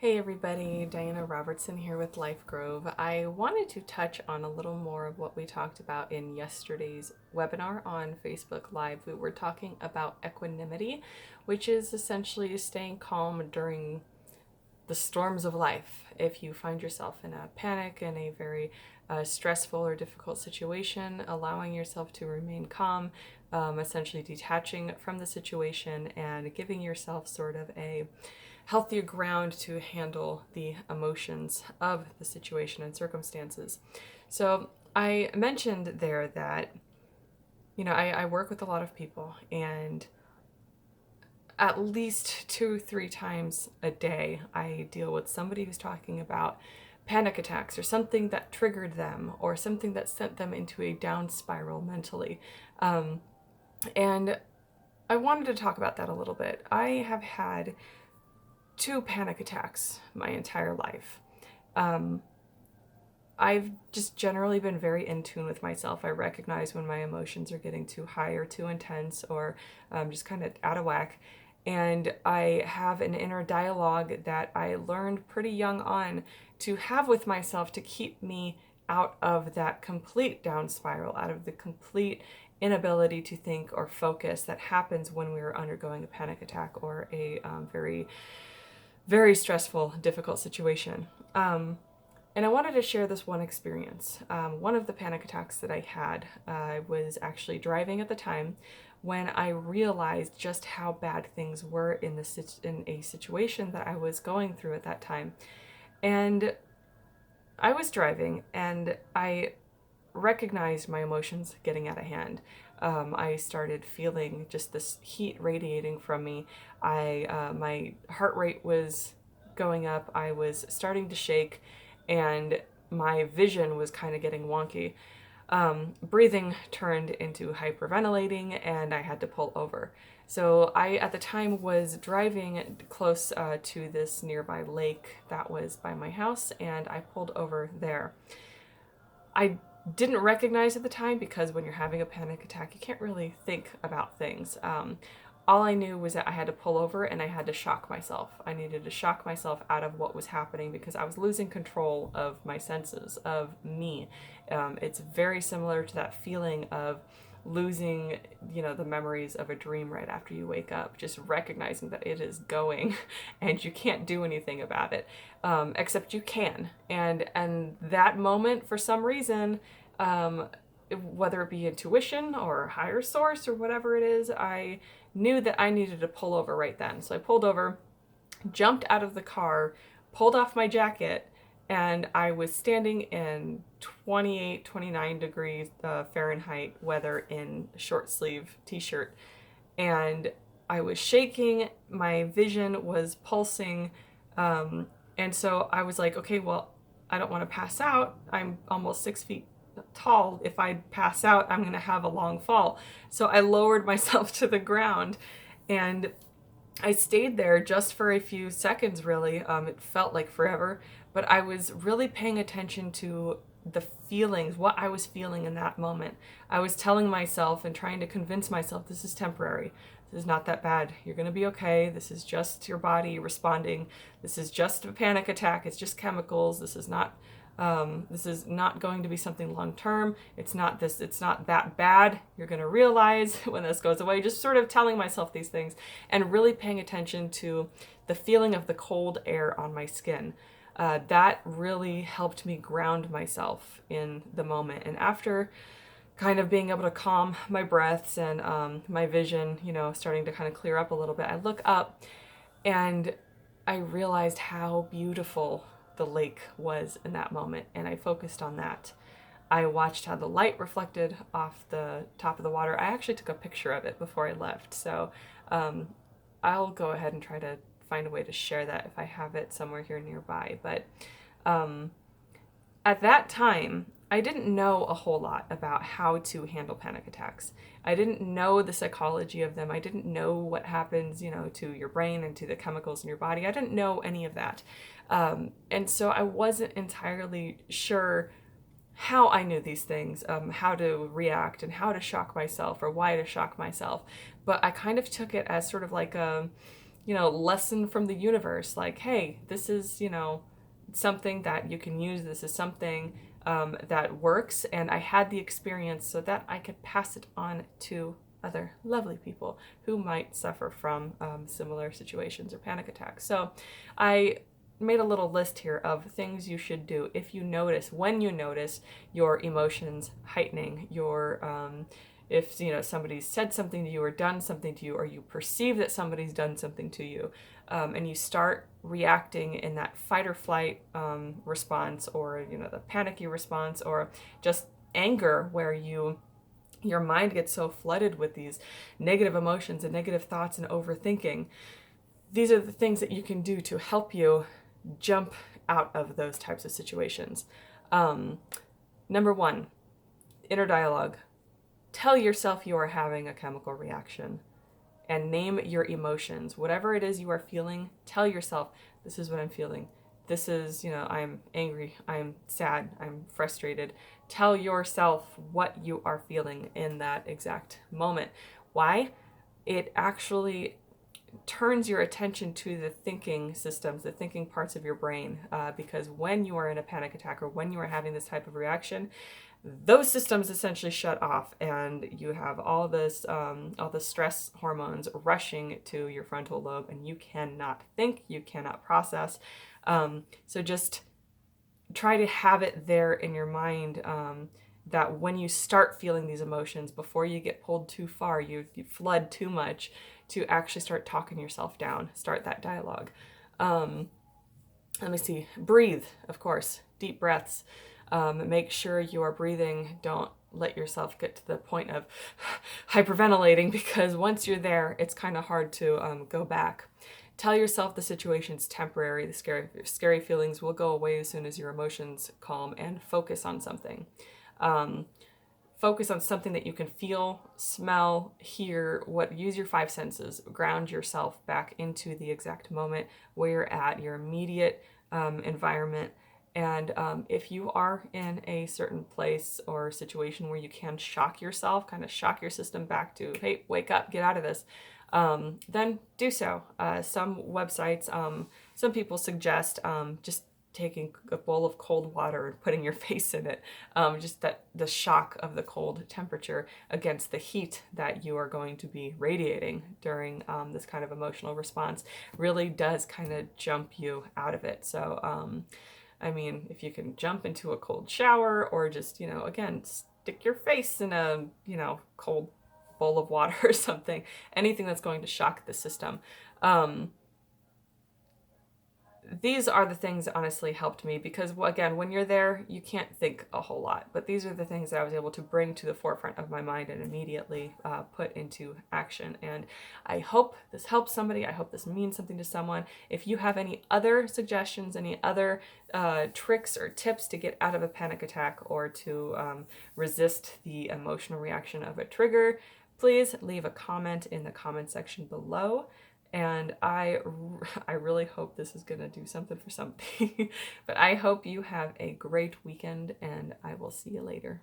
Hey everybody, Diana Robertson here with LifeGrove. I wanted to touch on a little more of what we talked about in yesterday's webinar on Facebook Live. We were talking about equanimity, which is essentially staying calm during the storms of life. If you find yourself in a panic, in a very stressful or difficult situation, allowing yourself to remain calm, essentially detaching from the situation and giving yourself sort of a healthier ground to handle the emotions of the situation and circumstances. So I mentioned there that, I work with a lot of people, and at least 2-3 times a day, I deal with somebody who's talking about panic attacks or something that triggered them or something that sent them into a down spiral mentally. And I wanted to talk about that a little bit. I have had 2 panic attacks my entire life. I've just generally been very in tune with myself. I recognize when my emotions are getting too high or too intense or just kind of out of whack. And I have an inner dialogue that I learned pretty young on to have with myself to keep me out of that complete down spiral, out of the complete inability to think or focus that happens when we're undergoing a panic attack or a very, very stressful, difficult situation. And I wanted to share this one experience. One of the panic attacks that I had, I was actually driving at the time when I realized just how bad things were in a situation that I was going through at that time. And I was driving and I recognized my emotions getting out of hand. I started feeling just this heat radiating from me. My heart rate was going up. I was starting to shake, and my vision was kind of getting wonky. Breathing turned into hyperventilating, and I had to pull over. So I, at the time, was driving close to this nearby lake that was by my house, and I pulled over there. I didn't recognize at the time because when you're having a panic attack, you can't really think about things. All I knew was that I had to pull over and I had to shock myself. I needed to shock myself out of what was happening because I was losing control of my senses, of me. It's very similar to that feeling of losing, the memories of a dream right after you wake up, just recognizing that it is going and you can't do anything about it, except you can. And that moment, for some reason, whether it be intuition or higher source or whatever it is, I knew that I needed to pull over right then. So I pulled over, jumped out of the car, pulled off my jacket, and I was standing in 28, 29 degrees Fahrenheit weather in a short sleeve t-shirt. And I was shaking, my vision was pulsing. And so I was like, okay, well, I don't want to pass out. I'm almost 6 feet tall. If I pass out, I'm going to have a long fall. So I lowered myself to the ground and I stayed there just for a few seconds, really. It felt like forever, but I was really paying attention to the feelings, what I was feeling in that moment. I was telling myself and trying to convince myself this is temporary. This is not that bad. You're going to be okay. This is just your body responding. This is just a panic attack. It's just chemicals. This is not going to be something long term. It's not that bad. You're going to realize when this goes away. Just sort of telling myself these things and really paying attention to the feeling of the cold air on my skin. That really helped me ground myself in the moment. And after kind of being able to calm my breaths and my vision, starting to kind of clear up a little bit, I look up and I realized how beautiful the lake was in that moment, and I focused on that. I watched how the light reflected off the top of the water. I actually took a picture of it before I left, so I'll go ahead and try to find a way to share that if I have it somewhere here nearby. But at that time, I didn't know a whole lot about how to handle panic attacks. I didn't know the psychology of them. I didn't know what happens, to your brain and to the chemicals in your body. I didn't know any of that. And so I wasn't entirely sure how I knew these things, how to react and how to shock myself or why to shock myself. But I kind of took it as sort of like lesson from the universe, like, hey, this is, something that you can use. This is something that works, and I had the experience so that I could pass it on to other lovely people who might suffer from similar situations or panic attacks. So I made a little list here of things you should do if you notice, when you notice your emotions heightening, if somebody's said something to you or done something to you, or you perceive that somebody's done something to you, and you start reacting in that fight or flight response, or the panicky response, or just anger, where your mind gets so flooded with these negative emotions and negative thoughts and overthinking. These are the things that you can do to help you jump out of those types of situations. Number one, inner dialogue. Tell yourself you are having a chemical reaction and name your emotions. Whatever it is you are feeling, tell yourself, this is what I'm feeling. This is, I'm angry, I'm sad, I'm frustrated. Tell yourself what you are feeling in that exact moment. Why? It actually turns your attention to the thinking systems, the thinking parts of your brain, because when you are in a panic attack or when you are having this type of reaction, those systems essentially shut off, and you have all the stress hormones rushing to your frontal lobe, and you cannot think, you cannot process. So just try to have it there in your mind, that when you start feeling these emotions, before you get pulled too far, you flood too much, to actually start talking yourself down, start that dialogue. Let me see. Breathe, of course, deep breaths. Make sure you are breathing. Don't let yourself get to the point of hyperventilating, because once you're there, it's kind of hard to go back. Tell yourself the situation's temporary. The scary feelings will go away as soon as your emotions calm, and focus on something. Focus on something that you can feel, smell, hear, use your five senses. Ground yourself back into the exact moment where you're at, your immediate environment. And if you are in a certain place or situation where you can shock yourself, kind of shock your system back to, hey, wake up, get out of this, then do so. Some websites, some people suggest just taking a bowl of cold water and putting your face in it. Just that the shock of the cold temperature against the heat that you are going to be radiating during this kind of emotional response really does kind of jump you out of it. So, if you can jump into a cold shower, or just, again, stick your face in a, cold bowl of water or something, anything that's going to shock the system. These are the things that honestly helped me, because, again, when you're there, you can't think a whole lot. But these are the things that I was able to bring to the forefront of my mind and immediately put into action. And I hope this helps somebody. I hope this means something to someone. If you have any other suggestions, any other tricks or tips to get out of a panic attack, or to resist the emotional reaction of a trigger, please leave a comment in the comment section below. And I really hope this is going to do something for somebody. But I hope you have a great weekend, and I will see you later.